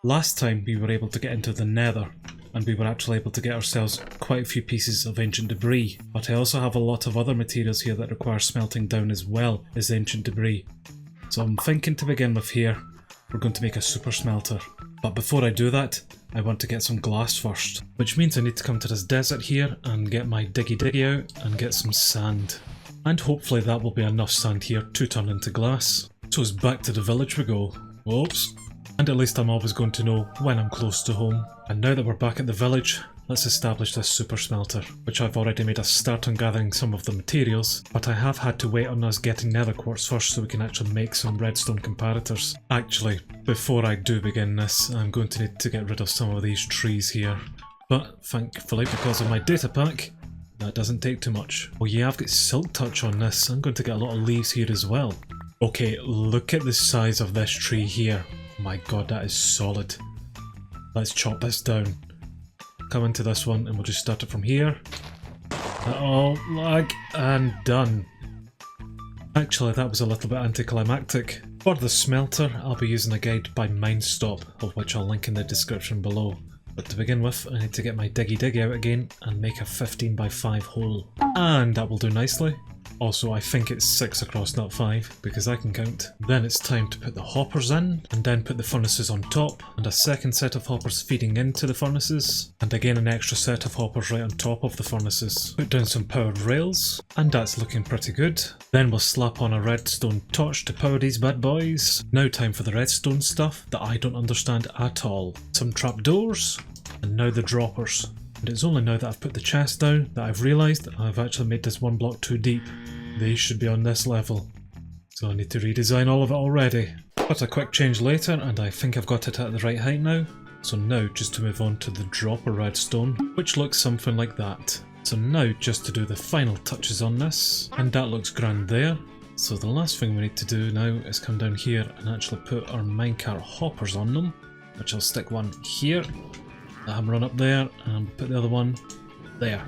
Last time we were able to get into the Nether, and we were actually able to get ourselves quite a few pieces of ancient debris, but I also have a lot of other materials here that require smelting down as well as ancient debris. So I'm thinking to begin with here, we're going to make a super smelter. But before I do that, I want to get some glass first, which means I need to come to this desert here and get my diggy out and get some sand. And hopefully that will be enough sand here to turn into glass. So it's back to the village we go. Whoops. And at least I'm always going to know when I'm close to home. And now that we're back at the village, let's establish this super smelter, which I've already made a start on gathering some of the materials, but I have had to wait on us getting nether quartz first so we can actually make some redstone comparators. Actually, before I do begin this, I'm going to need to get rid of some of these trees here. But thankfully, because of my data pack, that doesn't take too much. Oh yeah, I've got silk touch on this. I'm going to get a lot of leaves here as well. Okay, look at the size of this tree here. My god, that is solid. Let's chop this down. Come into this one and we'll just start it from here. Oh, lag, and done. Actually, that was a little bit anticlimactic. For the smelter, I'll be using a guide by Minestop, of which I'll link in the description below. But to begin with, I need to get my diggy out again and make a 15x5 hole. And that will do nicely. Also, I think it's 6 across, not 5, because I can count. Then it's time to put the hoppers in, and then put the furnaces on top, and a second set of hoppers feeding into the furnaces, and again an extra set of hoppers right on top of the furnaces. Put down some powered rails, and that's looking pretty good. Then we'll slap on a redstone torch to power these bad boys. Now time for the redstone stuff that I don't understand at all. Some trapdoors, and now the droppers. And it's only now that I've put the chest down that I've realised I've actually made this one block too deep. They should be on this level. So I need to redesign all of it already. But a quick change later and I think I've got it at the right height now. So now just to move on to the dropper redstone, which looks something like that. So now just to do the final touches on this. And that looks grand there. So the last thing we need to do now is come down here and actually put our minecart hoppers on them. Which I'll stick one here. The hammer on up there and put the other one there.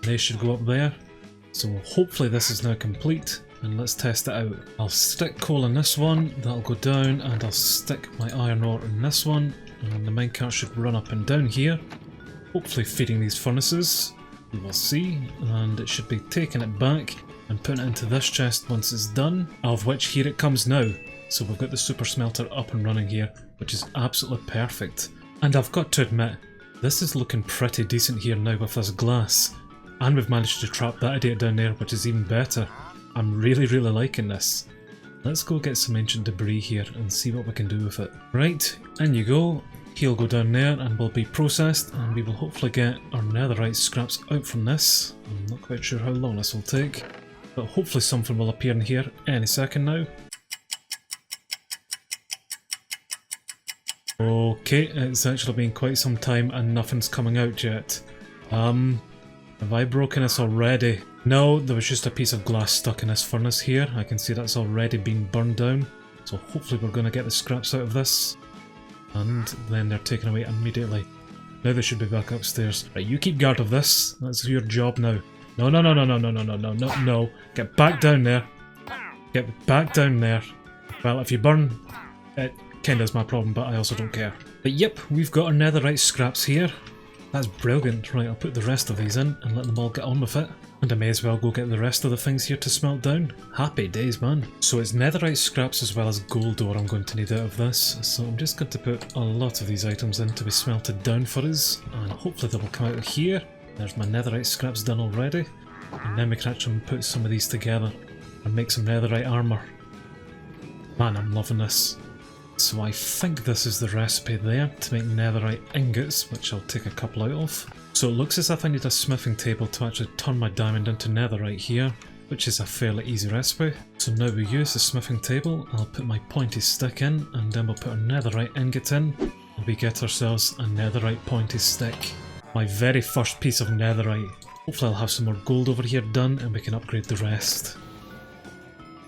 They should go up there. So hopefully this is now complete and let's test it out. I'll stick coal in this one, that'll go down, and I'll stick my iron ore in this one, and the minecart should run up and down here, hopefully feeding these furnaces. We will see, and it should be taking it back and putting it into this chest once it's done, of which here it comes now. So we've got the super smelter up and running here, which is absolutely perfect. And I've got to admit, this is looking pretty decent here now with this glass. And we've managed to trap that idiot down there, which is even better. I'm really liking this. Let's go get some ancient debris here and see what we can do with it. Right, in you go. He'll go down there and will be processed, and we will hopefully get our netherite scraps out from this. I'm not quite sure how long this will take, but hopefully something will appear in here any second now. Okay, it's actually been quite some time and nothing's coming out yet. Have I broken this already? No, there was just a piece of glass stuck in this furnace here. I can see that's already been burned down. So hopefully we're going to get the scraps out of this. And then they're taken away immediately. Now they should be back upstairs. Right, you keep guard of this. That's your job now. No. Get back down there. Get back down there. Well, if you burn, it kinda is my problem, but I also don't care. But yep, we've got our netherite scraps here. That's brilliant. Right, I'll put the rest of these in and let them all get on with it. And I may as well go get the rest of the things here to smelt down. Happy days, man. So it's netherite scraps as well as gold ore I'm going to need out of this. So I'm just going to put a lot of these items in to be smelted down for us. And hopefully they will come out of here. There's my netherite scraps done already. And then we can actually put some of these together and make some netherite armour. Man, I'm loving this. So I think this is the recipe there to make netherite ingots, which I'll take a couple out of. So it looks as if I need a smithing table to actually turn my diamond into netherite here, which is a fairly easy recipe. So now we use the smithing table, I'll put my pointy stick in, and then we'll put our netherite ingot in, and we get ourselves a netherite pointy stick. My very first piece of netherite. Hopefully I'll have some more gold over here done and we can upgrade the rest.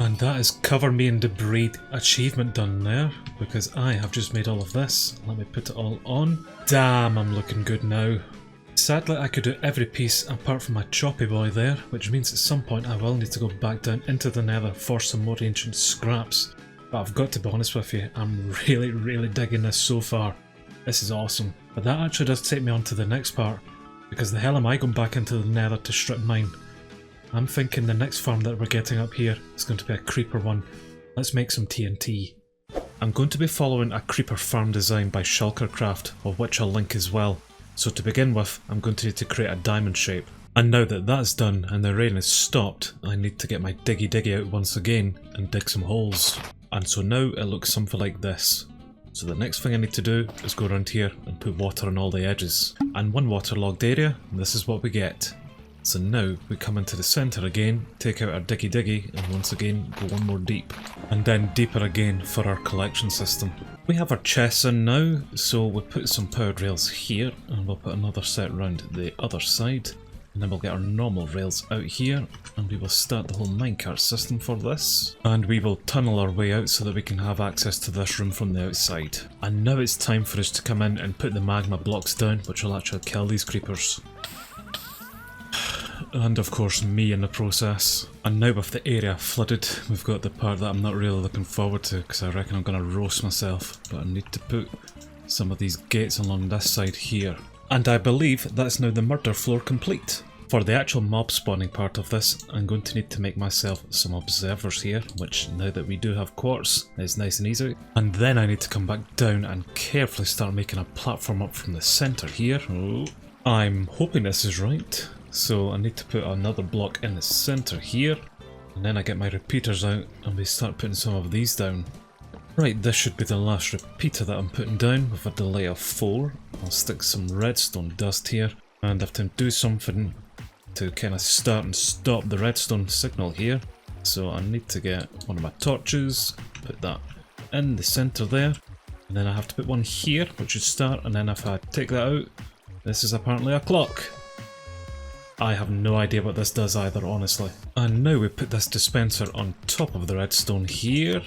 And that is cover me in debris achievement done there, because I have just made all of this. Let me put it all on. Damn, I'm looking good now. Sadly, I could do every piece apart from my choppy boy there, which means at some point I will need to go back down into the nether for some more ancient scraps. But I've got to be honest with you, I'm really digging this so far. This is awesome. But that actually does take me on to the next part, because the hell am I going back into the Nether to strip mine? I'm thinking the next farm that we're getting up here is going to be a creeper one. Let's make some TNT. I'm going to be following a creeper farm design by Shulkercraft, of which I'll link as well. So to begin with, I'm going to need to create a diamond shape. And now that that's done and the rain has stopped, I need to get my diggy out once again and dig some holes. And so now it looks something like this. So the next thing I need to do is go around here and put water on all the edges. And one waterlogged area, and this is what we get. So now we come into the centre again, take out our diggy and once again go one more deep. And then deeper again for our collection system. We have our chests in now, so we'll put some powered rails here and we'll put another set round the other side. And then we'll get our normal rails out here and we will start the whole minecart system for this. And we will tunnel our way out so that we can have access to this room from the outside. And now it's time for us to come in and put the magma blocks down, which will actually kill these creepers. And of course me in the process. And now with the area flooded, we've got the part that I'm not really looking forward to because I reckon I'm going to roast myself. But I need to put some of these gates along this side here. And I believe that's now the murder floor complete. For the actual mob spawning part of this, I'm going to need to make myself some observers here, which now that we do have quartz is nice and easy. And then I need to come back down and carefully start making a platform up from the centre here. Oh. I'm hoping this is right. So I need to put another block in the centre here. And then I get my repeaters out and we start putting some of these down. Right, this should be the last repeater that I'm putting down with a delay of 4. I'll stick some redstone dust here and have to do something to kind of start and stop the redstone signal here. So I need to get one of my torches, put that in the centre there, and then I have to put one here which should start, and then if I take that out, this is apparently a clock. I have no idea what this does either, honestly. And now we put this dispenser on top of the redstone here.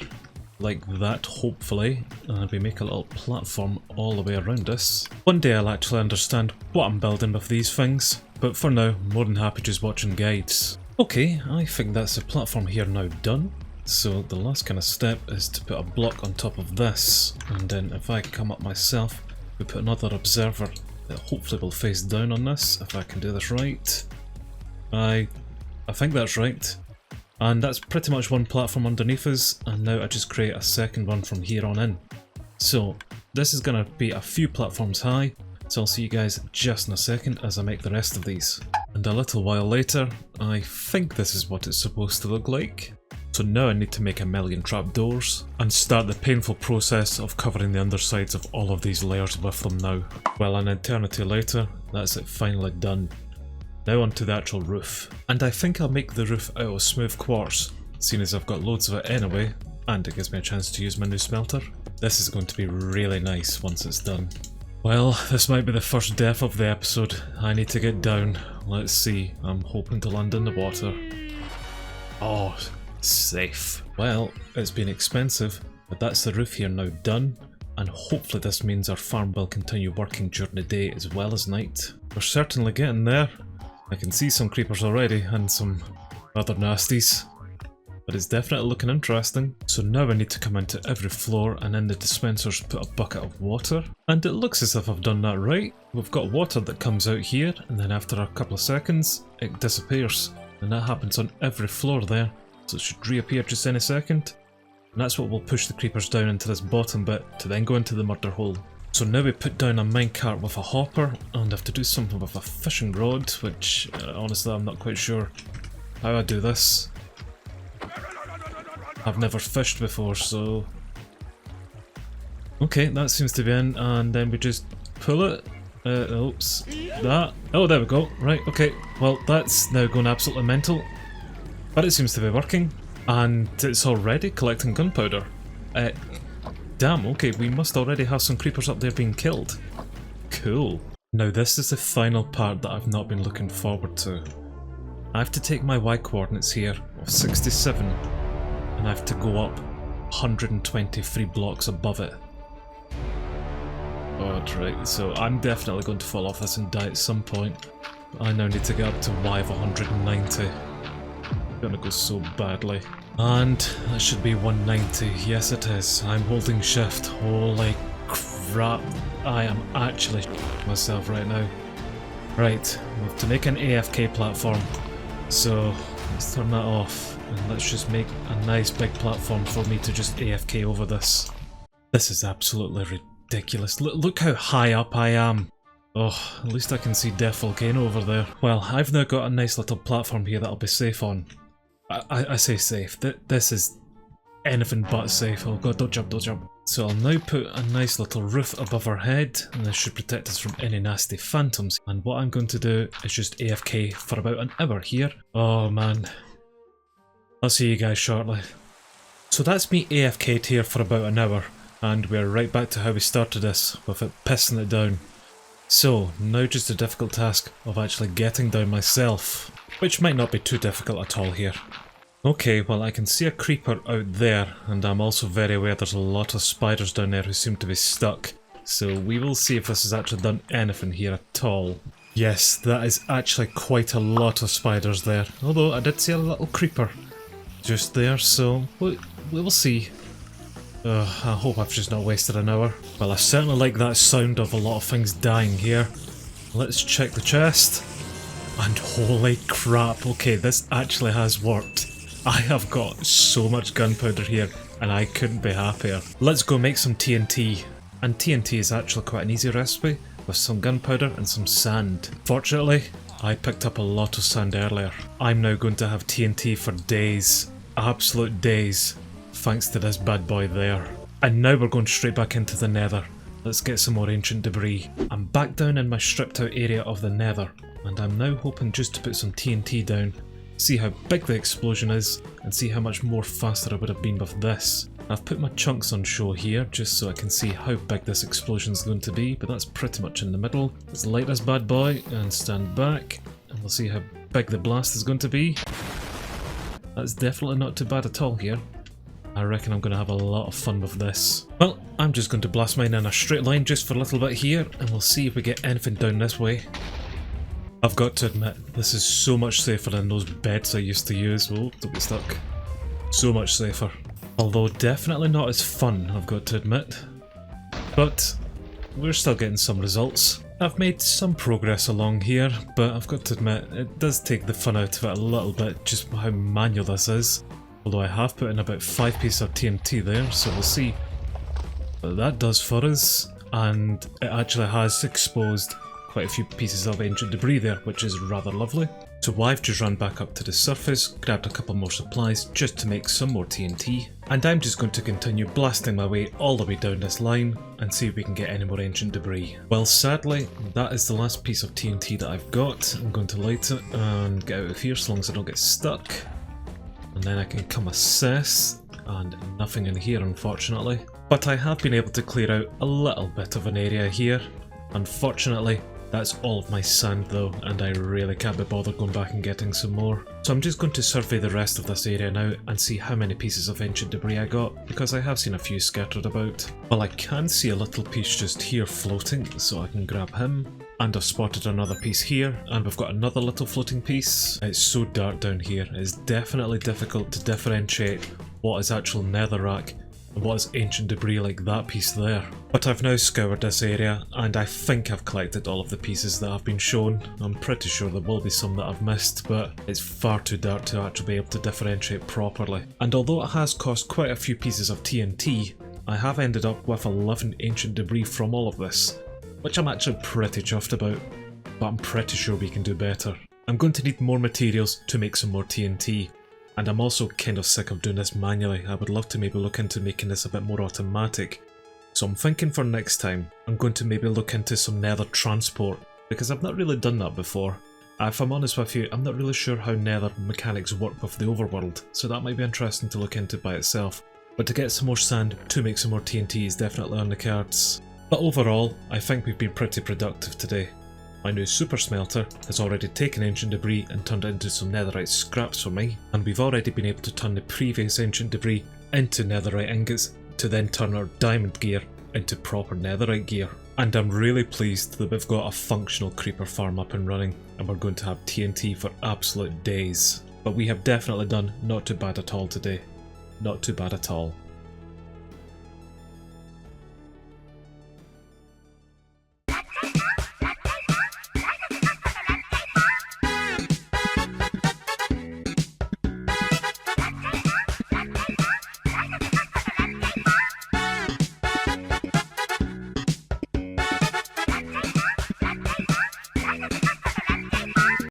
Like that, hopefully, and we make a little platform all the way around us. One day I'll actually understand what I'm building with these things, but for now, more than happy just watching guides. Okay, I think that's the platform here now done. So the last kind of step is to put a block on top of this, and then if I come up myself, we put another observer that hopefully will face down on this, if I can do this right. I think that's right. And that's pretty much one platform underneath us, and now I just create a second one from here on in. So this is going to be a few platforms high, so I'll see you guys just in a second as I make the rest of these. And a little while later, I think this is what it's supposed to look like. So now I need to make a million trapdoors and start the painful process of covering the undersides of all of these layers with them now. Well, an eternity later, that's it finally done. Now onto the actual roof. And I think I'll make the roof out of smooth quartz, seeing as I've got loads of it anyway, and it gives me a chance to use my new smelter. This is going to be really nice once it's done. Well, this might be the first death of the episode. I need to get down. Let's see, I'm hoping to land in the water. Oh, safe. Well, it's been expensive, but that's the roof here now done, and hopefully this means our farm will continue working during the day as well as night. We're certainly getting there. I can see some creepers already and some other nasties, but it's definitely looking interesting. So now I need to come into every floor and in the dispensers put a bucket of water, and it looks as if I've done that right. We've got water that comes out here and then after a couple of seconds it disappears, and that happens on every floor there, so it should reappear just any second, and that's what will push the creepers down into this bottom bit to then go into the murder hole. So now we put down a minecart with a hopper and have to do something with a fishing rod, which honestly I'm not quite sure how I do this. I've never fished before, so... Okay, that seems to be in, and then we just pull it. Oops. That. Oh, there we go. Right, okay. Well, that's now going absolutely mental. But it seems to be working. And it's already collecting gunpowder. Damn, okay, we must already have some creepers up there being killed. Cool. Now this is the final part that I've not been looking forward to. I have to take my Y coordinates here of 67 and I have to go up 123 blocks above it. Oh, right, so I'm definitely going to fall off this and die at some point. I now need to get up to Y of 190. It's gonna go so badly. And that should be 190. Yes it is. I'm holding shift. Holy crap. I am actually myself right now. Right, we have to make an AFK platform. So let's turn that off and let's just make a nice big platform for me to just AFK over this. This is absolutely ridiculous. Look how high up I am. Oh, at least I can see Death Volcano over there. Well, I've now got a nice little platform here that I'll be safe on. I say safe. This is anything but safe. Oh god, don't jump, don't jump. So I'll now put a nice little roof above our head, and this should protect us from any nasty phantoms. And what I'm going to do is just AFK for about an hour here. Oh man. I'll see you guys shortly. So that's me AFK'd here for about an hour, and we're right back to how we started this, with it pissing it down. So, now just the difficult task of actually getting down myself, which might not be too difficult at all here. Okay, well I can see a creeper out there, and I'm also very aware there's a lot of spiders down there who seem to be stuck. So we will see if this has actually done anything here at all. Yes, that is actually quite a lot of spiders there, although I did see a little creeper just there, so we will see. I hope I've just not wasted an hour. Well, I certainly like that sound of a lot of things dying here. Let's check the chest. And holy crap, okay, this actually has worked. I have got so much gunpowder here, and I couldn't be happier. Let's go make some TNT. And TNT is actually quite an easy recipe, with some gunpowder and some sand. Fortunately, I picked up a lot of sand earlier. I'm now going to have TNT for days. Absolute days. Thanks to this bad boy there. And now we're going straight back into the Nether. Let's get some more ancient debris. I'm back down in my stripped out area of the Nether, and I'm now hoping just to put some TNT down, see how big the explosion is, and see how much more faster I would have been with this. I've put my chunks on show here just so I can see how big this explosion is going to be, but that's pretty much in the middle. Let's light this bad boy and stand back, and we'll see how big the blast is going to be. That's definitely not too bad at all here. I reckon I'm going to have a lot of fun with this. Well, I'm just going to blast mine in a straight line just for a little bit here, and we'll see if we get anything down this way. I've got to admit, this is so much safer than those beds I used to use. Oh, don't be stuck. So much safer. Although definitely not as fun, I've got to admit. But we're still getting some results. I've made some progress along here, but I've got to admit, it does take the fun out of it a little bit, just how manual this is. Although I have put in about 5 pieces of TNT there, so we'll see what that does for us. And it actually has exposed quite a few pieces of ancient debris there, which is rather lovely. So I've just run back up to the surface, grabbed a couple more supplies just to make some more TNT. And I'm just going to continue blasting my way all the way down this line and see if we can get any more ancient debris. Well, sadly, that is the last piece of TNT that I've got. I'm going to light it and get out of here so long as I don't get stuck. And then I can come assess, and nothing in here unfortunately. But I have been able to clear out a little bit of an area here. Unfortunately, that's all of my sand though, and I really can't be bothered going back and getting some more. So I'm just going to survey the rest of this area now and see how many pieces of ancient debris I got, because I have seen a few scattered about. Well, I can see a little piece just here floating, so I can grab him. And I've spotted another piece here, and we've got another little floating piece. It's so dark down here, it's definitely difficult to differentiate what is actual netherrack and what is ancient debris like that piece there. But I've now scoured this area, and I think I've collected all of the pieces that have been shown. I'm pretty sure there will be some that I've missed, but it's far too dark to actually be able to differentiate properly. And although it has cost quite a few pieces of TNT, I have ended up with 11 ancient debris from all of this, which I'm actually pretty chuffed about, but I'm pretty sure we can do better. I'm going to need more materials to make some more TNT, and I'm also kind of sick of doing this manually. I would love to maybe look into making this a bit more automatic. So I'm thinking for next time, I'm going to maybe look into some nether transport, because I've not really done that before. If I'm honest with you, I'm not really sure how nether mechanics work with the overworld, so that might be interesting to look into by itself. But to get some more sand to make some more TNT is definitely on the cards. But overall, I think we've been pretty productive today. My new Super Smelter has already taken ancient debris and turned it into some netherite scraps for me, and we've already been able to turn the previous ancient debris into netherite ingots to then turn our diamond gear into proper netherite gear. And I'm really pleased that we've got a functional creeper farm up and running, and we're going to have TNT for absolute days. but we have definitely done not too bad at all today. Not too bad at all.